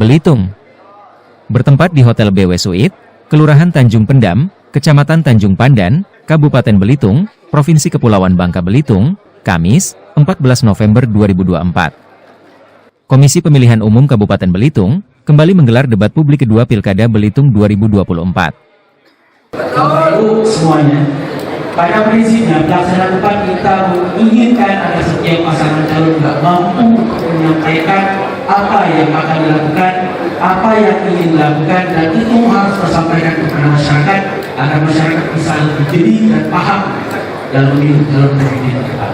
Belitung. Bertempat di Hotel BW Suite, Kelurahan Tanjung Pendam, Kecamatan Tanjung Pandan, Kabupaten Belitung, Provinsi Kepulauan Bangka Belitung, Kamis, 14 November 2024. Komisi Pemilihan Umum Kabupaten Belitung kembali menggelar debat publik kedua Pilkada Belitung 2024. Bapak Ibu semuanya, pada prinsipnya pelaksanaan debat kita menginginkan agar setiap pasangan calon tidak mampu menyampaikan apa yang akan dilakukan, apa yang ingin dilakukan, dan itu harus tersampaikan kepada masyarakat agar masyarakat bisa lebih jeli dan paham dalam memilih calon presiden kita.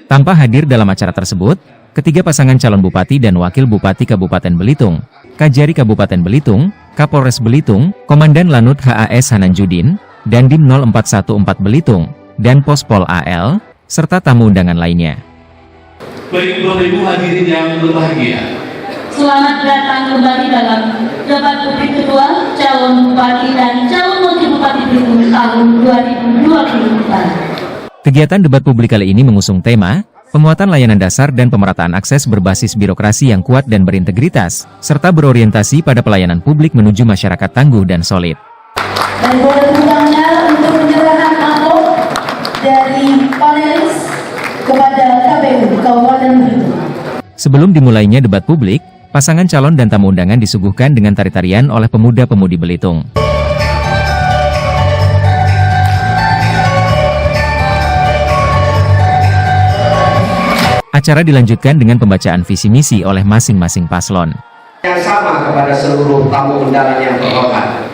Tanpa hadir dalam acara tersebut, ketiga pasangan calon Bupati dan Wakil Bupati Kabupaten Belitung, Kajari Kabupaten Belitung, Kapolres Belitung, Komandan Lanut HAS Hananjudin, Dandim 0414 Belitung, dan Pospol AL, serta tamu undangan lainnya. Baik Bapak Ibu hadirin yang berbahagia, selamat datang kembali dalam debat publik kedua calon Bupati dan calon Wakil Bupati Belitung tahun 2024. Kegiatan debat publik kali ini mengusung tema penguatan layanan dasar dan pemerataan akses berbasis birokrasi yang kuat dan berintegritas, serta berorientasi pada pelayanan publik menuju masyarakat tangguh dan solid. Dan boleh undangnya untuk penyerahan amplop dari panelis kepada KPU Kabupaten Belitung. Sebelum dimulainya debat publik, pasangan calon dan tamu undangan disuguhkan dengan tari-tarian oleh pemuda-pemudi Belitung. Acara dilanjutkan dengan pembacaan visi misi oleh masing-masing paslon. Yang sama kepada seluruh tamu undangan yang terhormat.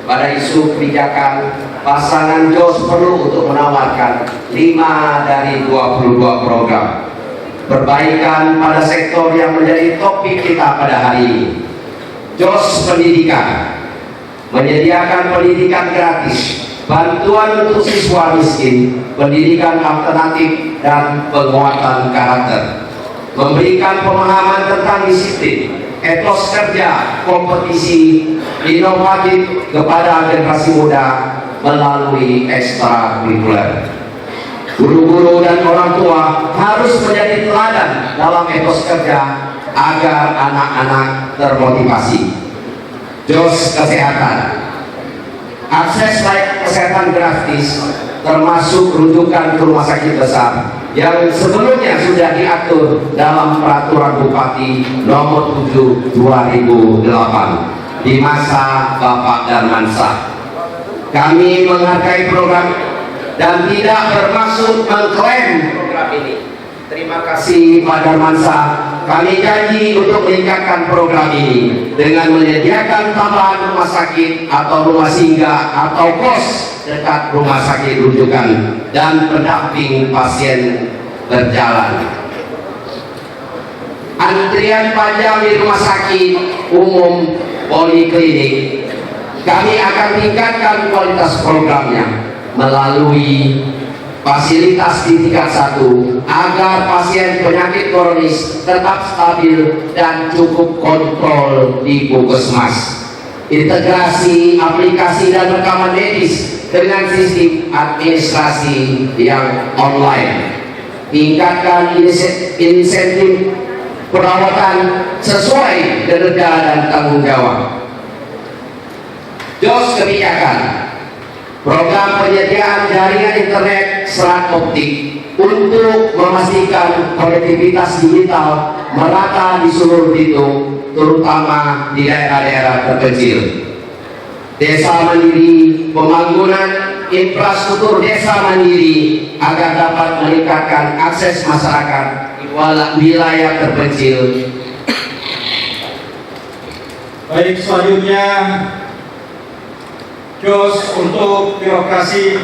Pada isu kebijakan, pasangan JOS perlu untuk menawarkan 5 dari 22 program perbaikan pada sektor yang menjadi topik kita pada hari ini. JOS pendidikan, menyediakan pendidikan gratis, bantuan untuk siswa miskin, pendidikan alternatif, dan penguatan karakter, memberikan pemahaman tentang disiplin, etos kerja, kompetisi, inovatif kepada generasi muda melalui ekstrakurikuler. Guru-guru dan orang tua harus menjadi teladan dalam etos kerja agar anak-anak termotivasi. JOS kesehatan, akses layak kesehatan gratis, termasuk rujukan ke rumah sakit besar yang sebelumnya sudah diatur dalam Peraturan Bupati Nomor 7 2008 di masa Bapak Darmansyah. Kami menghargai program dan tidak bermaksud mengklaim program ini. Terima kasih Pak Darmansyah. Kami janji untuk meningkatkan program ini dengan menyediakan tambahan rumah sakit atau rumah singgah atau kos dekat rumah sakit rujukan dan pendamping pasien berjalan. Antrian panjang di rumah sakit umum poliklinik, kami akan tingkatkan kualitas programnya melalui fasilitas di tingkat 1 agar pasien penyakit kronis tetap stabil dan cukup kontrol di puskesmas. Integrasi aplikasi dan rekaman medis dengan sistem administrasi yang online. Tingkatkan insentif perawatan sesuai kinerja dan tanggung jawab. JOS kebijakan, program penyediaan jaringan internet serat optik untuk memastikan konektivitas digital merata di seluruh Belitung, terutama di daerah-daerah terpencil. Desa mandiri, pembangunan infrastruktur desa mandiri agar dapat meningkatkan akses masyarakat di wilayah terpencil. Baik, selanjutnya JOS untuk birokrasi,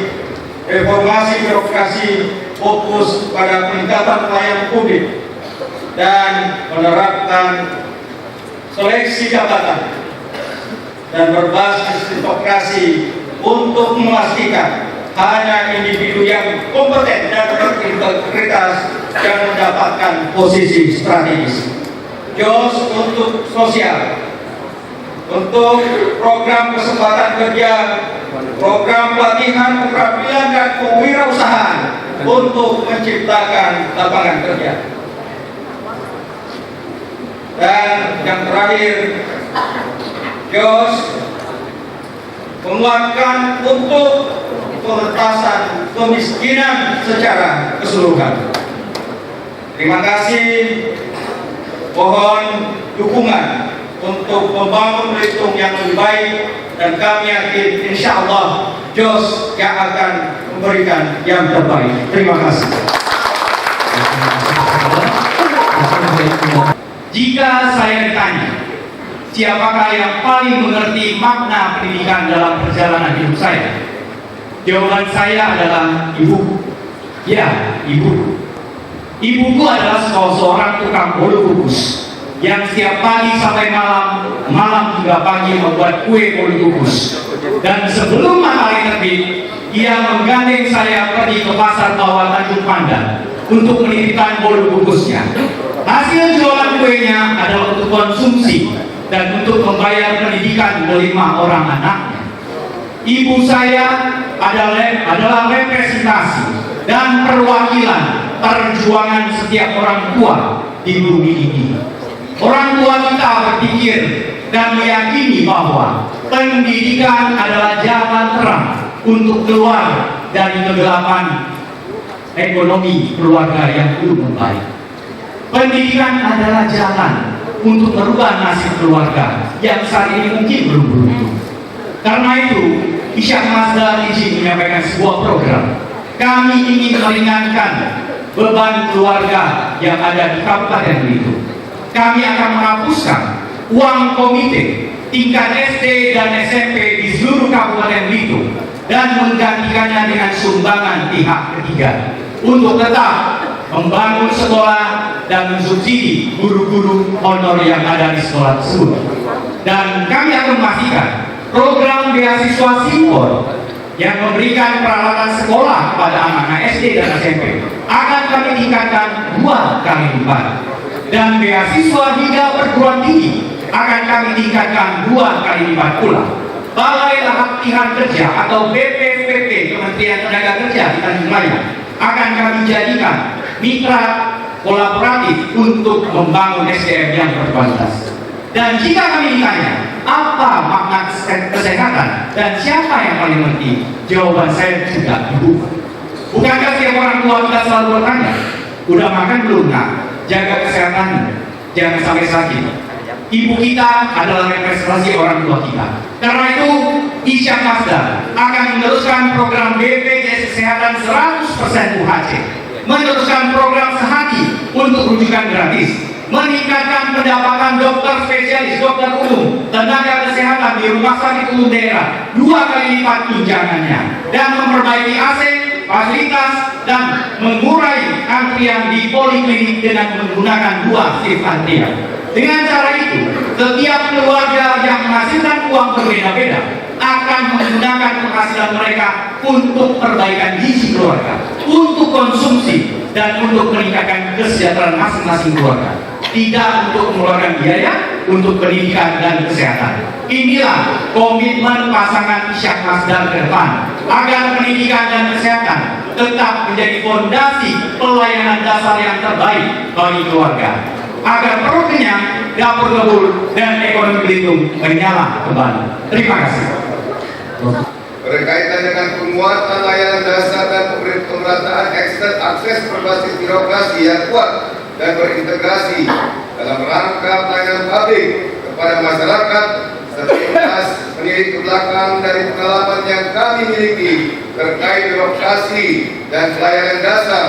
reformasi birokrasi fokus pada peningkatan pelayanan publik dan menerapkan seleksi jabatan dan berbasis meritokrasi untuk memastikan hanya individu yang kompeten dan berintegritas yang mendapatkan posisi strategis. JOS untuk sosial, untuk program kesempatan kerja, program pelatihan keterampilan dan kewirausahaan untuk menciptakan lapangan kerja. Dan yang terakhir, Jos menguatkan untuk pengentasan kemiskinan secara keseluruhan. Terima kasih. Mohon dukungan untuk membangun Belitung yang lebih baik, dan kami yakin insya Allah Jos yang akan memberikan yang terbaik. Terima kasih. Jika saya ditanya siapakah yang paling mengerti makna pendidikan dalam perjalanan hidup saya, jawaban saya adalah ibu. Ya, ibu. Ibuku adalah seorang tukang bolu kukus yang setiap pagi sampai malam, malam hingga pagi membuat kue bolu kukus. Dan sebelum matahari terbit, ia menggandeng saya pergi ke pasar bawah Tanjung Pandan untuk menitipkan bolu kukusnya. Hasil jualan kuenya adalah untuk konsumsi dan untuk membayar pendidikan 5 orang anaknya. Ibu saya adalah representasi dan perwakilan perjuangan setiap orang tua di bumi ini. Orang tua kita berpikir dan meyakini bahwa pendidikan adalah jalan terang untuk keluar dari kegelapan ekonomi keluarga yang belum membaik. Pendidikan adalah jalan untuk merubah nasib keluarga yang saat ini mungkin belum beruntung. Karena itu, Isyaq Mazda izin menyampaikan sebuah program. Kami ingin meringankan beban keluarga yang ada di Kabupaten Belitung. Kami akan menghapuskan uang komite tingkat SD dan SMP di seluruh Kabupaten Belitung dan menggantikannya dengan sumbangan pihak ketiga untuk tetap membangun sekolah dan mensubsidi guru-guru honor yang ada di sekolah tersebut. Dan kami akan memastikan program beasiswa Simpor yang memberikan peralatan sekolah kepada anak-anak SD dan SMP akan kami tingkatkan 2 kali lipat, dan beasiswa hingga perguruan tinggi akan kami tingkatkan 2 kali lipat pula. Balai Latihan Kerja atau BPPT Kementerian Tenaga Kerja di Tanjung Raya akan kami jadikan mitra kolaboratif untuk membangun SDM yang berkualitas. Dan jika kami ditanya apa makna kesehatan dan siapa yang paling mengerti, jawaban saya juga ibu. Bukankah setiap orang tua kita selalu bertanya, udah makan belum nak? Jaga kesehatan, jangan sampai sakit. Ibu kita adalah representasi orang tua kita. Karena itu, Isyaq Mazda akan meneruskan program BPJS Kesehatan 100% UHC, meneruskan program Sehati untuk rujukan gratis, meningkatkan pendapatan dokter spesialis, dokter umum, tenaga kesehatan di rumah sakit umum daerah 2 kali lipat tunjangannya, dan memperbaiki AC, fasilitas, dan mengurai antrian di poliklinik dengan menggunakan 2 shift antrian. Dengan cara itu, setiap keluarga yang menghasilkan uang berbeda-beda akan menggunakan penghasilan mereka untuk perbaikan gizi keluarga, untuk konsumsi, dan untuk meningkatkan kesejahteraan masing-masing keluarga. Tidak untuk mengeluarkan biaya untuk pendidikan dan kesehatan. Inilah komitmen pasangan Isyaq Mazda ke depan, agar pendidikan dan kesehatan tetap menjadi fondasi pelayanan dasar yang terbaik bagi keluarga, agar perut kenyang, dapur gebul, dan ekonomi Belitung menyala kembali. Terima kasih. Berkaitan dengan penguatan layanan dasar dan pemerataan akses berbasis birokrasi yang kuat dan berintegrasi dalam rangka pelayanan publik kepada masyarakat, sepintas menilik ke belakang dari pengalaman yang kami miliki terkait birokrasi dan pelayanan dasar,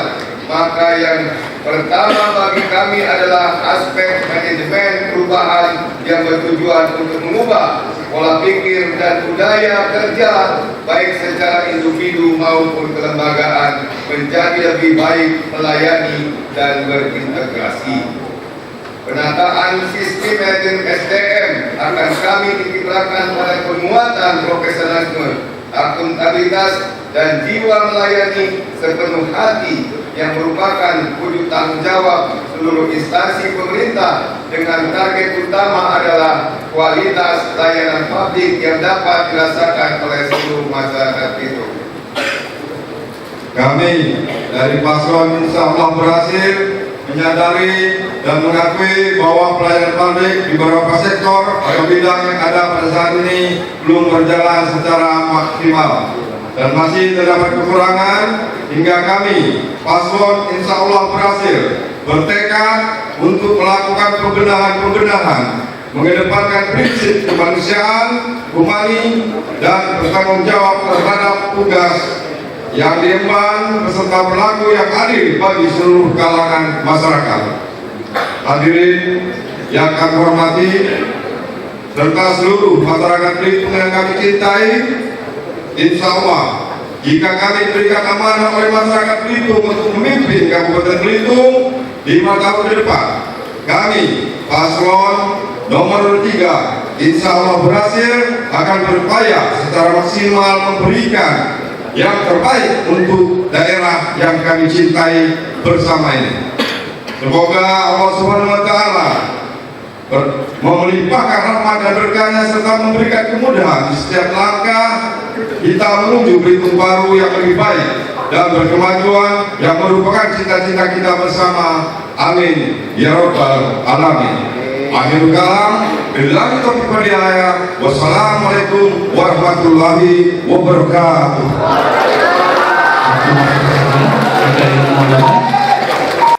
maka yang pertama bagi kami adalah aspek manajemen perubahan yang bertujuan untuk mengubah pola pikir dan budaya kerja baik secara individu maupun kelembagaan menjadi lebih baik melayani dan berintegrasi. Penataan sistem manajemen SDM akan kami titikkan pada penguatan profesionalisme, akuntabilitas, dan jiwa melayani sepenuh hati yang merupakan wujud tanggung jawab seluruh instansi pemerintah, dengan target utama adalah kualitas layanan publik yang dapat dirasakan oleh seluruh masyarakat itu. Kami dari paslon insya Allah berhasil menyadari dan mengakui bahwa pelayanan publik di beberapa sektor atau bidang yang ada pada saat ini belum berjalan secara maksimal dan masih terdapat kekurangan, hingga kami paslon insya Allah berhasil bertekad untuk melakukan pembenahan, mengedepankan prinsip kemanusiaan, humani, dan bertanggung jawab terhadap tugas yang diemban beserta berlaku yang adil bagi seluruh kalangan masyarakat. Hadirin yang kami hormati serta seluruh masyarakat Belitung yang kami cintai, insya Allah jika kami diberikan amanah oleh masyarakat Belitung untuk memimpin Kabupaten Belitung 5 tahun ke depan, kami paslon nomor 3 insya Allah berhasil akan berupaya secara maksimal memberikan yang terbaik untuk daerah yang kami cintai bersama ini. Semoga Allah Subhanahu wa Ta'ala melimpahkan rahmat dan berkahnya serta memberikan kemudahan di setiap langkah kita menuju Belitung baru yang lebih baik dan berkemajuan yang merupakan cita-cita kita bersama. Amin ya rabbal alamin. Akhirul kalam, billahi taufiq wal hidayah. Wassalamualaikum warahmatullahi wabarakatuh.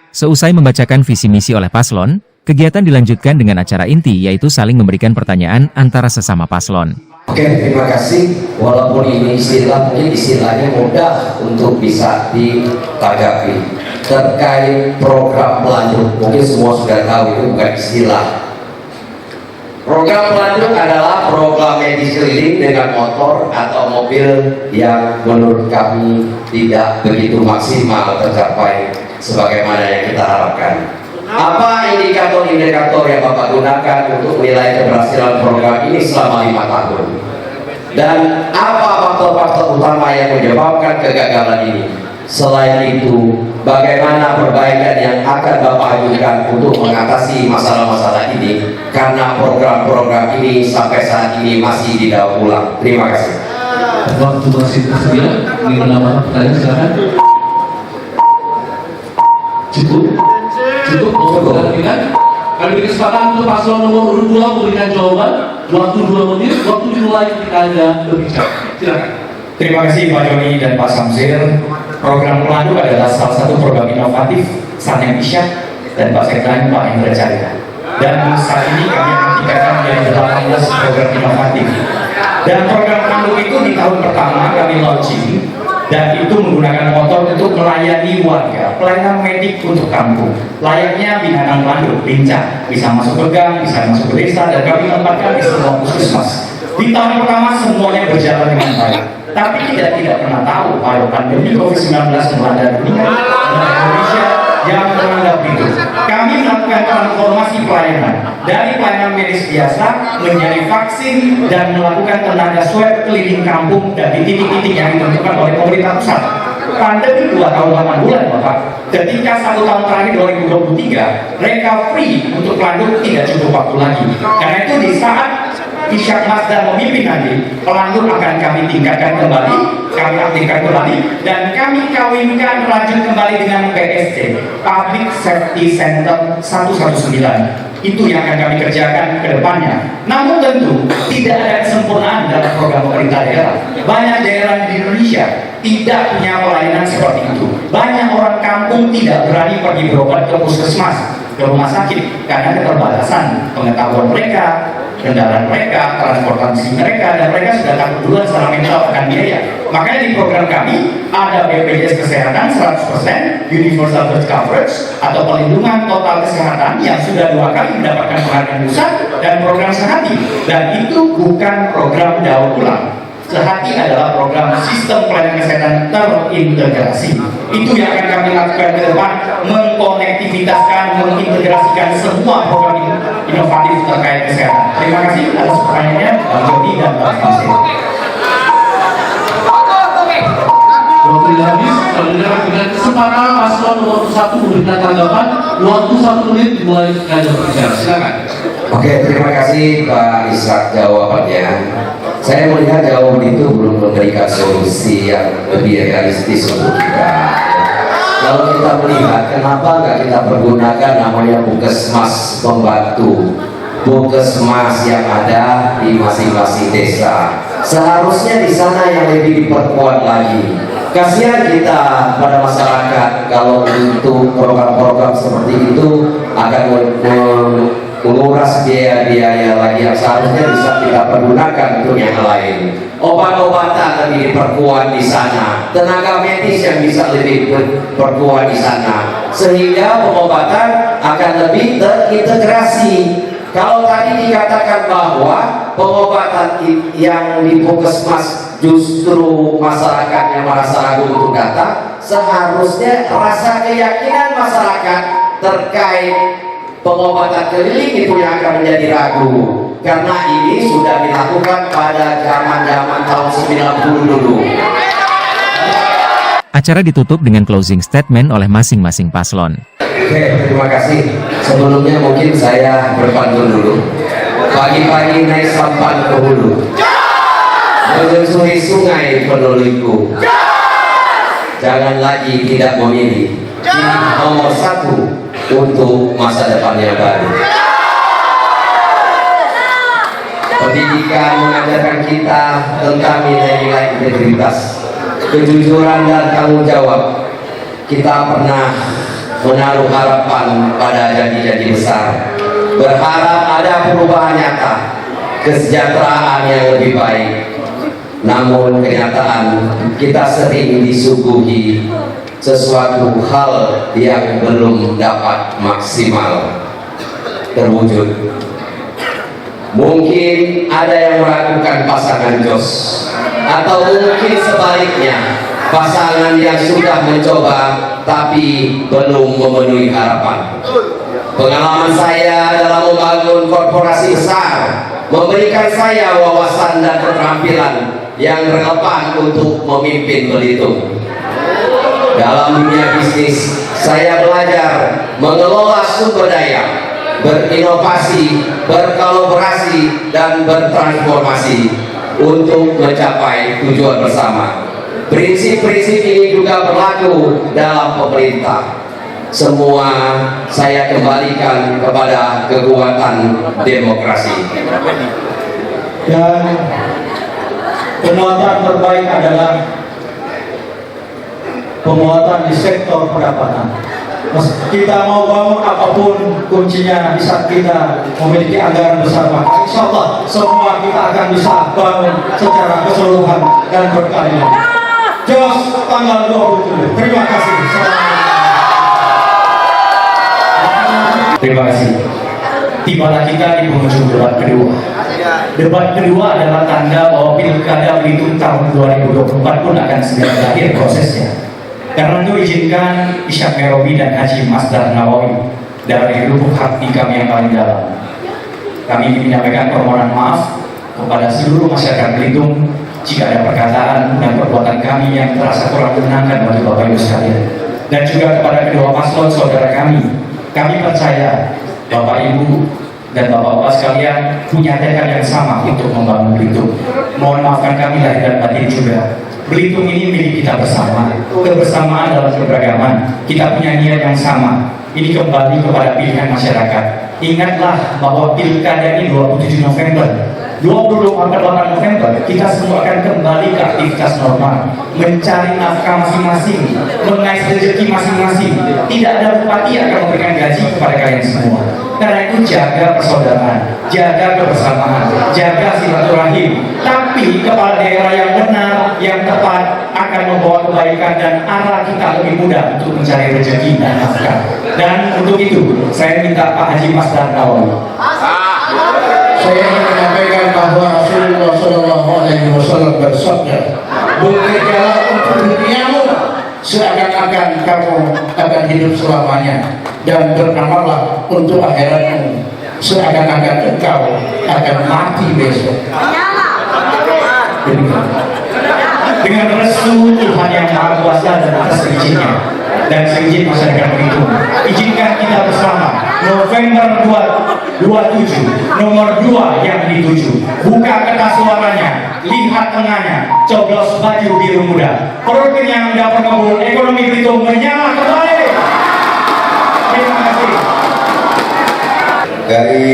Seusai membacakan visi misi oleh paslon, kegiatan dilanjutkan dengan acara inti, yaitu saling memberikan pertanyaan antara sesama paslon. Oke, terima kasih. Walaupun ini istilah, mungkin istilahnya mudah untuk bisa ditanggapi. Terkait program pelanjut, mungkin semua sudah tahu itu bukan istilah. Program pelanjut adalah program medis keliling dengan motor atau mobil yang menurut kami tidak begitu maksimal tercapai sebagaimana yang kita harapkan. Apa indikator-indikator yang Bapak gunakan untuk menilai keberhasilan program ini selama 5 tahun? Dan apa faktor-faktor utama yang menyebabkan kegagalan ini? Selain itu, bagaimana perbaikan yang akan Bapak ajukan untuk mengatasi masalah-masalah ini? Karena program-program ini sampai saat ini masih didaur ulang. Terima kasih. Waktu masih tersedia, ini menambah pertanyaan silakan. Cukup kan? Kami beri kesempatan untuk paslon nomor 2 memberikan jawaban. Waktu 2 menit, waktu dimulai ketika Anda berbicara. Silakan. Terima kasih Pak Joni dan Pak Samsir. Program Pelanjut adalah salah satu program inovatif Sanem Isyak dan Pak Sekdan Pak Indra Carita. Dan saat ini kami akan tingkatkan menjadi 18 program inovatif. Dan program Pelanjut itu di tahun pertama kami launching, dan itu menggunakan motor untuk melayani warga, pelayanan medik untuk kampung. Layaknya binatang pelanjut, lincah, bisa masuk ke gang, bisa masuk ke desa, dan kami tempatkan di semua puskesmas. Di tahun pertama semuanya berjalan dengan baik. Tapi tidak pernah tahu kalau pandemi COVID-19 melanda dunia dan Indonesia yang melanda itu. Kami melakukan transformasi pelayanan dari pelayanan medis biasa menjadi vaksin dan melakukan tenaga swab keliling kampung dan di titik-titik yang ditentukan oleh pemerintah pusat. Pandemi 2 tahun 8 bulan Bapak. Ketika 1 tahun terakhir 2023, recovery untuk Pelanjut tidak cukup waktu lagi. Karena itu di saat Isyak Mazda memimpin nanti, Pelanjut akan kami tingkatkan kembali, kami aktifkan kembali, dan kami kawinkan Pelanjut kembali dengan PSC, Public Safety Center 119. Itu yang akan kami kerjakan ke depannya. Namun tentu tidak ada kesempurnaan dalam program pemerintah daerah. Banyak daerah di Indonesia tidak punya pelayanan seperti itu. Banyak orang kampung tidak berani pergi berobat ke puskesmas, ke rumah sakit karena keterbatasan pengetahuan mereka, kendaraan mereka, transportasi mereka, dan mereka sudah takut duluan secara mental akan biaya. Makanya di program kami ada BPJS Kesehatan 100%, Universal Health Coverage atau perlindungan total kesehatan yang sudah 2 kali mendapatkan penghargaan pusat, dan program Sehati. Dan itu bukan program daur ulang. Sehati adalah program sistem pelayanan kesehatan terintegrasi. Itu yang akan kami lakukan ke depan, mengkonektivitaskan, mengintegrasikan semua program inovatif terkait kesehatan. Terima kasih atas pertanyaannya, Bang Jody dan Bang Samsir. Waktu yang habis, selanjutnya dengan kesempatan paslon nomor 1 memberikan tanggapan. Waktu 1 menit dimulai ketika Anda berbicara. Silakan. Oke, terima kasih Pak Ishak jawabannya. Saya melihat jawaban itu belum memberikan solusi yang lebih realistis untuk kita. Kalau kita melihat, kenapa nggak kita pergunakan namanya Puskesmas Pembantu, Puskesmas yang ada di masing-masing desa. Seharusnya di sana yang lebih diperkuat lagi. Kasihan kita pada masyarakat kalau untuk program-program seperti itu akan menguras biaya-biaya lagi yang seharusnya bisa kita pergunakan untuk yang lain. Obat-obatan lebih diperkuat di sana, tenaga medis yang bisa lebih diperkuat di sana, sehingga pengobatan akan lebih terintegrasi. Kalau tadi dikatakan bahwa pengobatan yang di Puskesmas justru masyarakat yang merasa ragu untuk datang, seharusnya rasa keyakinan masyarakat terkait pengobatan keliling itu yang akan menjadi ragu, karena ini sudah dilakukan pada zaman-zaman tahun 90 dulu. Acara ditutup dengan closing statement oleh masing-masing paslon. Oke, terima kasih. Sebelumnya mungkin saya berpantun dulu. Pagi-pagi naik sampan ke hulu, menyusuri sungai penuliku. Jangan lagi tidak memilih, pilih nomor 1 untuk masa depan yang baru. Pendidikan mengajarkan kita tentang nilai-nilai integritas, kejujuran dan tanggung jawab. Kita pernah menaruh harapan pada janji-janji besar, berharap ada perubahan nyata, kesejahteraan yang lebih baik. Namun kenyataan kita sering disuguhi sesuatu hal yang belum dapat maksimal terwujud. Mungkin ada yang meragukan pasangan Jos, atau mungkin sebaliknya, pasangan yang sudah mencoba tapi belum memenuhi harapan. Pengalaman saya dalam membangun korporasi besar memberikan saya wawasan dan keterampilan yang relevan untuk memimpin Belitung. Dalam dunia bisnis, saya belajar mengelola sumber daya, berinovasi, berkolaborasi, dan bertransformasi untuk mencapai tujuan bersama. Prinsip-prinsip ini juga berlaku dalam pemerintah. Semua saya kembalikan kepada kekuatan demokrasi. Dan penguatan terbaik adalah penguatan di sektor pendapatan. Kita mau bangun apapun, kuncinya di saat kita memiliki anggaran bersama. Insya Allah semua kita akan bisa bangun secara keseluruhan dan berkeadilan. Jos tanggal 27. Terima kasih. Terima kasih. Tibalah kita di penghujung debat kedua. Debat kedua adalah tanda bahwa Pilkada Belitung tahun 2024 pun akan segera berakhir prosesnya. Karena itu izinkan Ishak Merobi dan Haji Masdar Nawawi dari lubuk hati kami yang paling dalam, kami ingin menyampaikan permohonan maaf kepada seluruh masyarakat Belitung jika ada perkataan dan perbuatan kami yang terasa kurang menyenangkan bagi Bapak Ibu sekalian, dan juga kepada kedua paslon saudara kami. Kami percaya Bapak Ibu dan Bapak-Bapak sekalian punya tekad yang sama untuk membangun Belitung. Mohon maafkan kami lahir dan batin juga. Belitung ini milik kita bersama. Kebersamaan dalam keberagaman. Kita punya niat yang sama. Ini kembali kepada pilihan masyarakat. Ingatlah bahwa Pilkada ini 27 November. 28 November kita semua akan kembali ke aktivitas normal, mencari nafkah masing-masing, mengais rezeki masing-masing. Tidak ada bupati yang akan memberikan gaji kepada kalian semua. Karena itu jaga persaudaraan, jaga kebersamaan, jaga silaturahim. Tapi kepala daerah yang benar, yang tepat akan membawa kebaikan dan arah kita lebih mudah untuk mencari rezeki dan nafkah. Dan untuk itu saya minta Pak Haji Masdar Nawawi. Saya ingin menyampaikan bahwa Rasulullah SAW bersabda, bekerjalah untuk duniamu seakan-akan kamu akan hidup selamanya, dan beramallah untuk akhiratmu seakan-akan engkau akan mati besok. Dengan restu Tuhan yang Maha Kuasa dan atas izinnya dan seizin masyarakat Belitung, izinkan kita bersama November 27, nomor 2 yang dituju. Buka kertas suaranya, lihat tengahnya, coblos baju biru muda. Perut kenyang dapur kebun, ekonomi Belitung menyala kembali. Terima kasih. Dari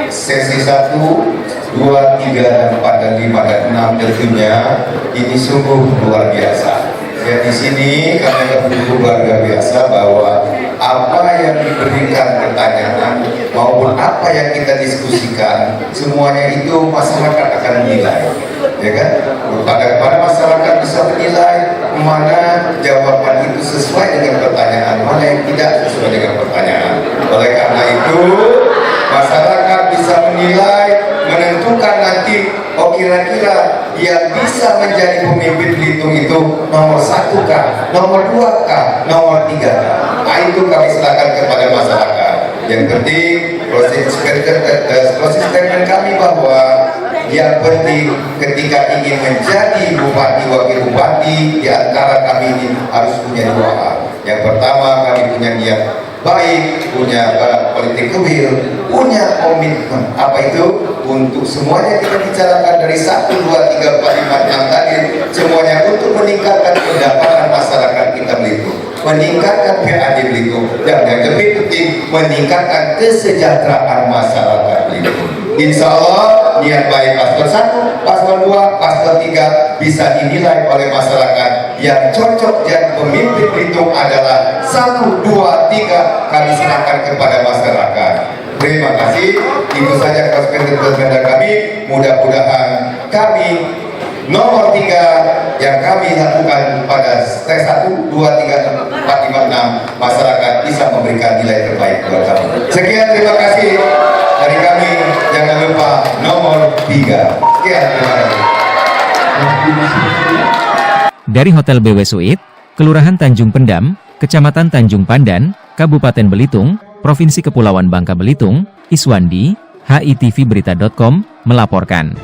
sesi 1, 2, 3, 4, dan 5, dan 6 tentunya ini sungguh luar biasa. Ya, di sini kami luar biasa bahwa apa yang diberikan pertanyaan maupun apa yang kita diskusikan semuanya itu masyarakat akan menilai, ya kan? Pada masyarakat bisa menilai mana jawaban itu sesuai dengan pertanyaan, mana yang tidak sesuai dengan pertanyaan. Oleh karena itu masyarakat bisa menilai, menentukan nanti, oh kira-kira yang bisa menjadi pemimpin Belitung itu nomor 1 kah, nomor 2 kah, nomor 3 kah. Nah, itu kami silakan kepada masyarakat. Yang penting proses statement kami bahwa yang penting ketika ingin menjadi bupati, wakil bupati, di antara kami ini harus punya 2 hal. Yang pertama, kami punya niat baik, punya politik will, punya komitmen. Apa itu? Untuk semuanya kita bicarakan dari 1, 2, 3, 4, 5, 6 tadi, semuanya untuk meningkatkan pendapatan masyarakat kita Belitung, meningkatkan PAD Belitung, dan yang lebih penting meningkatkan kesejahteraan masyarakat Belitung. Insya Allah niat baik paslon 1, paslon 2, paslon 3 bisa dinilai oleh masyarakat. Yang cocok jadi pemimpin Belitung adalah 1, 2, 3. Kami serahkan kepada masyarakat. Terima kasih. Itu saja komentar kami. Mudah-mudahan kami nomor 3 yang kami lakukan pada tes 1, 2, 3, 4, 5, 6 masyarakat bisa memberikan nilai terbaik buat kami. Sekian, terima kasih dari kami. Jangan lupa nomor 3. Sekian, terima kasih. Dari Hotel BW Suite, Kelurahan Tanjung Pendam, Kecamatan Tanjung Pandan, Kabupaten Belitung, Provinsi Kepulauan Bangka Belitung, Iswandi, HITVberita.com melaporkan.